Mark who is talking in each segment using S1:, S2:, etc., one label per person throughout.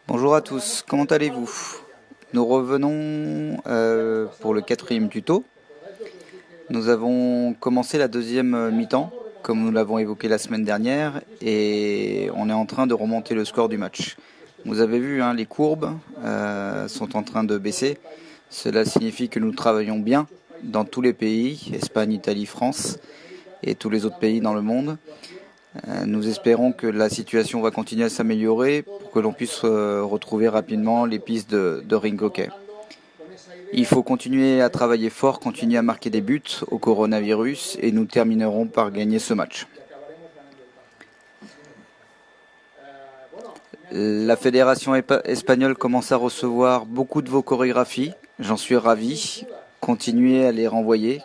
S1: Bonjour à tous, comment allez-vous? Nous revenons pour le quatrième tuto. Nous avons commencé la deuxième mi-temps, comme nous l'avons évoqué la semaine dernière, et on est en train de remonter le score du match. Vous avez vu, les courbes sont en train de baisser. Cela signifie que nous travaillons bien dans tous les pays, Espagne, Italie, France, et tous les autres pays dans le monde. Nous espérons que la situation va continuer à s'améliorer pour que l'on puisse retrouver rapidement les pistes de ring hockey. Il faut continuer à travailler fort, continuer à marquer des buts au coronavirus et nous terminerons par gagner ce match. La fédération espagnole commence à recevoir beaucoup de vos chorégraphies. J'en suis ravi. Continuez à les renvoyer.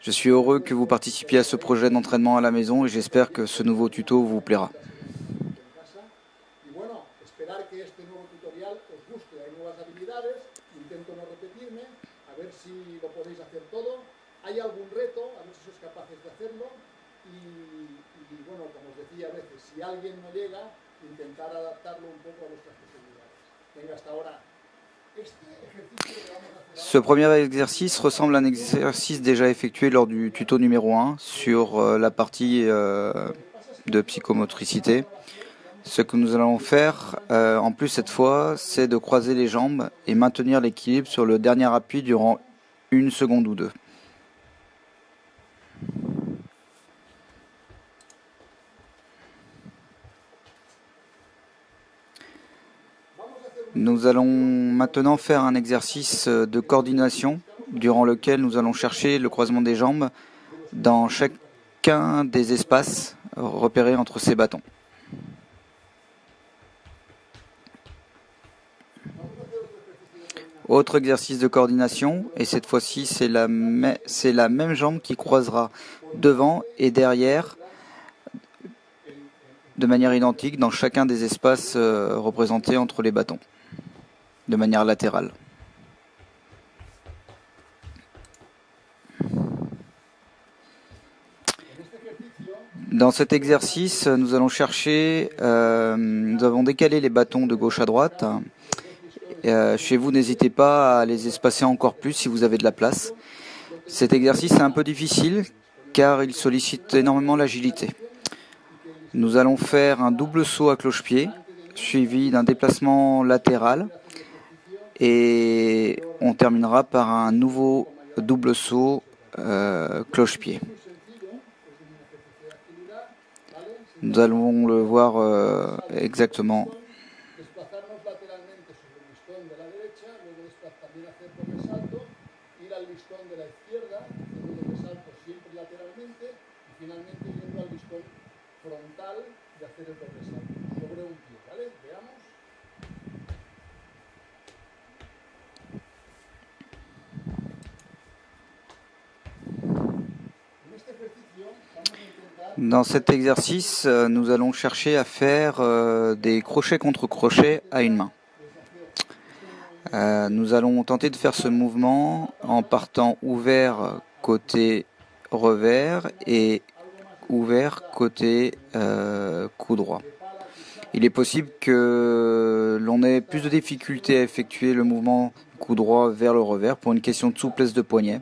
S1: Je suis heureux que vous participiez à ce projet d'entraînement à la maison et j'espère que ce nouveau tuto vous plaira. Ce premier exercice ressemble à un exercice déjà effectué lors du tuto numéro 1 sur la partie de psychomotricité. Ce que nous allons faire en plus cette fois, c'est de croiser les jambes et maintenir l'équilibre sur le dernier appui durant 1 seconde ou 2. Nous allons maintenant faire un exercice de coordination durant lequel nous allons chercher le croisement des jambes dans chacun des espaces repérés entre ces bâtons. Autre exercice de coordination, et cette fois-ci c'est la même jambe qui croisera devant et derrière de manière identique dans chacun des espaces représentés entre les bâtons, de manière latérale. Dans cet exercice, nous allons chercher, nous avons décalé les bâtons de gauche à droite. Chez vous, n'hésitez pas à les espacer encore plus si vous avez de la place. Cet exercice est un peu difficile car il sollicite énormément l'agilité. Nous allons faire un double saut à cloche-pied suivi d'un déplacement latéral et on terminera par un nouveau double saut cloche-pied. Nous allons le voir exactement. Dans cet exercice, nous allons chercher à faire des crochets contre crochets à une main. Nous allons tenter de faire ce mouvement en partant ouvert côté revers et ouvert côté coup droit. Il est possible que l'on ait plus de difficultés à effectuer le mouvement coup droit vers le revers pour une question de souplesse de poignet.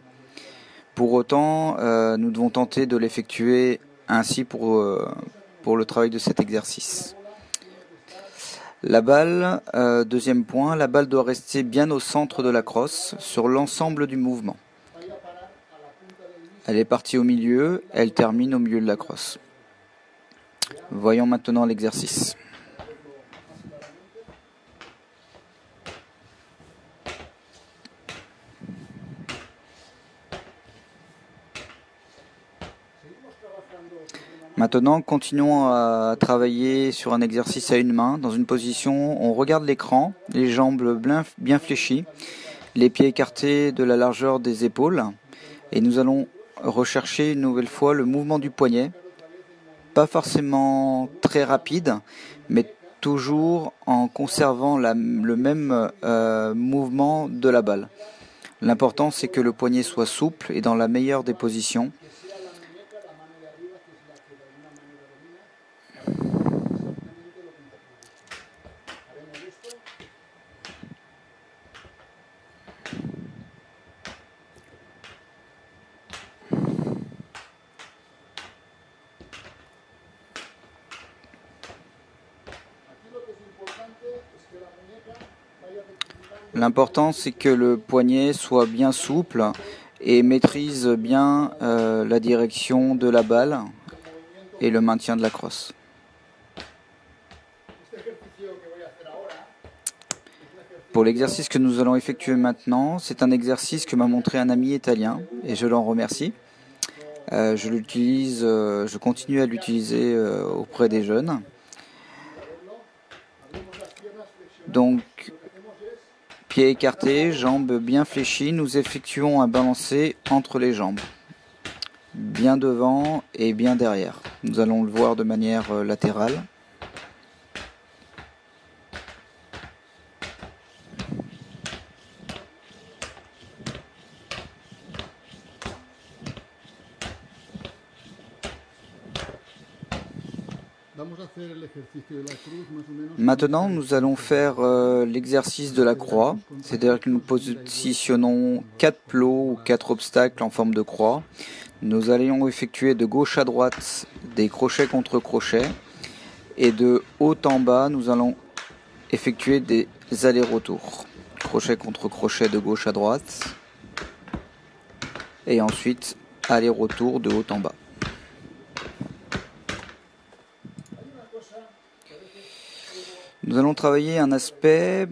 S1: Pour autant, nous devons tenter de l'effectuer ainsi pour le travail de cet exercice. La balle, deuxième point, la balle doit rester bien au centre de la crosse sur l'ensemble du mouvement. Elle est partie au milieu, elle termine au milieu de la crosse. Voyons maintenant l'exercice. Maintenant, continuons à travailler sur un exercice à une main, dans une position, on regarde l'écran, les jambes bien fléchies, les pieds écartés de la largeur des épaules, et nous allons rechercher une nouvelle fois le mouvement du poignet, pas forcément très rapide, mais toujours en conservant le même mouvement de la balle. L'important, c'est que le poignet soit souple et dans la meilleure des positions. L'important c'est que le poignet soit bien souple et maîtrise bien la direction de la balle et le maintien de la crosse. Pour l'exercice que nous allons effectuer maintenant, c'est un exercice que m'a montré un ami italien et je l'en remercie. Je continue à l'utiliser auprès des jeunes. Donc, pieds écartés, jambes bien fléchies, nous effectuons un balancé entre les jambes, bien devant et bien derrière. Nous allons le voir de manière latérale. Maintenant, nous allons faire l'exercice de la croix, c'est-à-dire que nous positionnons 4 plots ou 4 obstacles en forme de croix. Nous allons effectuer de gauche à droite des crochets contre crochets et de haut en bas, nous allons effectuer des allers-retours. Crochet contre crochet de gauche à droite et ensuite aller-retour de haut en bas. Nous allons travailler un aspect,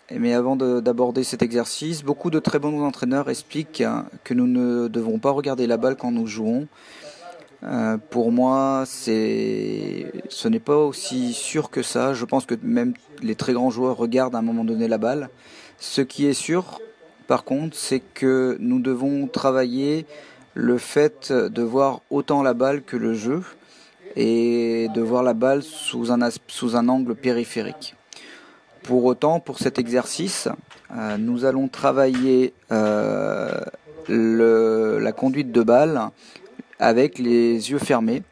S1: mais avant d'aborder cet exercice, beaucoup de très bons entraîneurs expliquent que nous ne devons pas regarder la balle quand nous jouons. Pour moi, ce n'est pas aussi sûr que ça. Je pense que même les très grands joueurs regardent à un moment donné la balle. Ce qui est sûr, par contre, c'est que nous devons travailler le fait de voir autant la balle que le jeu et de voir la balle sous un angle périphérique. Pour autant, pour cet exercice, nous allons travailler la conduite de balle avec les yeux fermés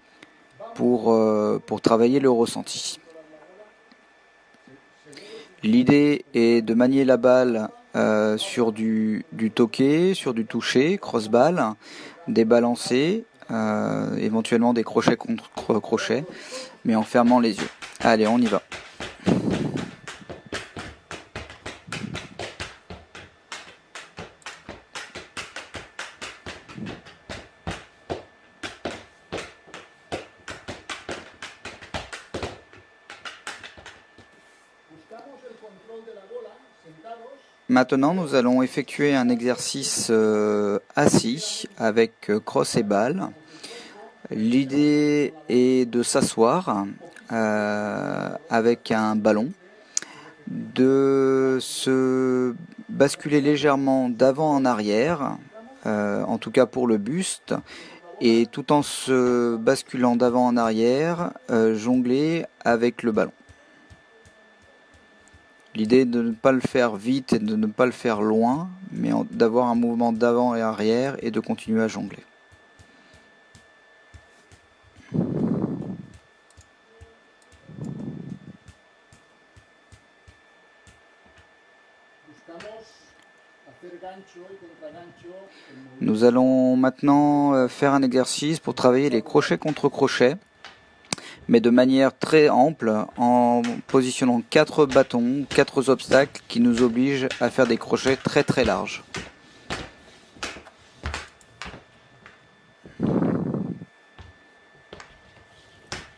S1: pour travailler le ressenti. L'idée est de manier la balle sur du toqué, sur du touché, cross-balle, des balancés, éventuellement des crochets contre crochets, mais en fermant les yeux. Allez, on y va. Maintenant, nous allons effectuer un exercice assis avec crosse et balle. L'idée est de s'asseoir avec un ballon, de se basculer légèrement d'avant en arrière, en tout cas pour le buste, et tout en se basculant d'avant en arrière, jongler avec le ballon. L'idée est de ne pas le faire vite et de ne pas le faire loin, mais d'avoir un mouvement d'avant et arrière et de continuer à jongler. Nous allons maintenant faire un exercice pour travailler les crochets contre crochets, mais de manière très ample, en positionnant 4 bâtons, 4 obstacles qui nous obligent à faire des crochets très très larges.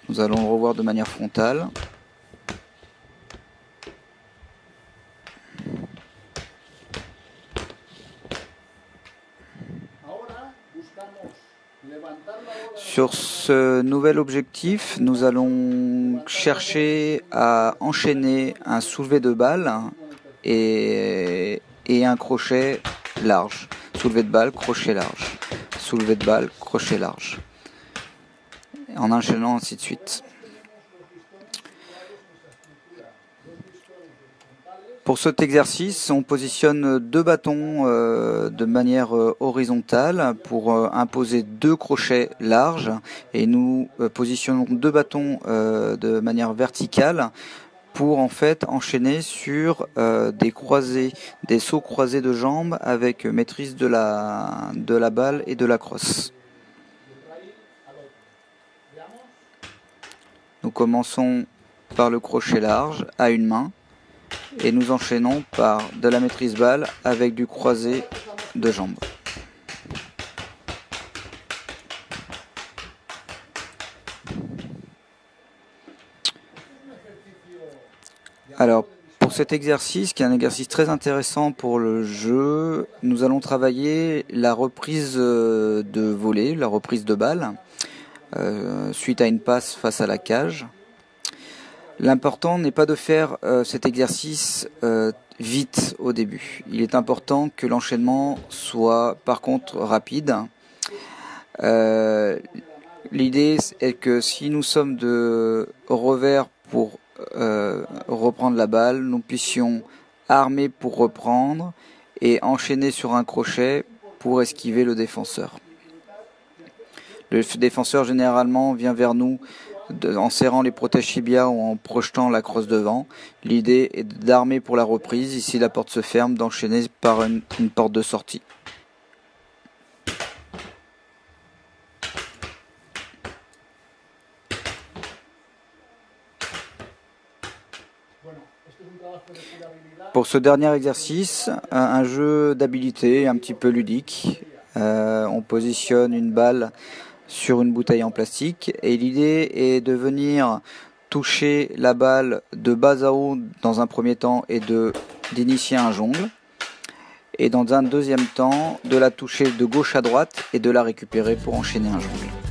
S1: Nous allons le revoir de manière frontale. Sur ce nouvel objectif, nous allons chercher à enchaîner un soulevé de balle et un crochet large. Soulevé de balle, crochet large. Soulevé de balle, crochet large. En enchaînant ainsi de suite. Pour cet exercice, on positionne 2 bâtons de manière horizontale pour imposer 2 crochets larges et nous positionnons 2 bâtons de manière verticale pour en fait enchaîner sur des croisés, des sauts croisés de jambes avec maîtrise de la balle et de la crosse. Nous commençons par le crochet large à une main. et nous enchaînons par de la maîtrise balle avec du croisé de jambes. Alors, pour cet exercice, qui est un exercice très intéressant pour le jeu, nous allons travailler la reprise de volée, la reprise de balle, suite à une passe face à la cage. L'important n'est pas de faire cet exercice vite au début. Il est important que l'enchaînement soit par contre rapide. L'idée est que si nous sommes de revers pour reprendre la balle, nous puissions armer pour reprendre et enchaîner sur un crochet pour esquiver le défenseur. Le défenseur généralement vient vers nous en serrant les protèges tibia ou en projetant la crosse devant. L'idée est d'armer pour la reprise, ici la porte se ferme, d'enchaîner par une porte de sortie. Pour ce dernier exercice, un jeu d'habilité un petit peu ludique. On positionne une balle sur une bouteille en plastique et l'idée est de venir toucher la balle de bas à haut dans un premier temps et d'initier un jongle, et dans un deuxième temps de la toucher de gauche à droite et de la récupérer pour enchaîner un jongle.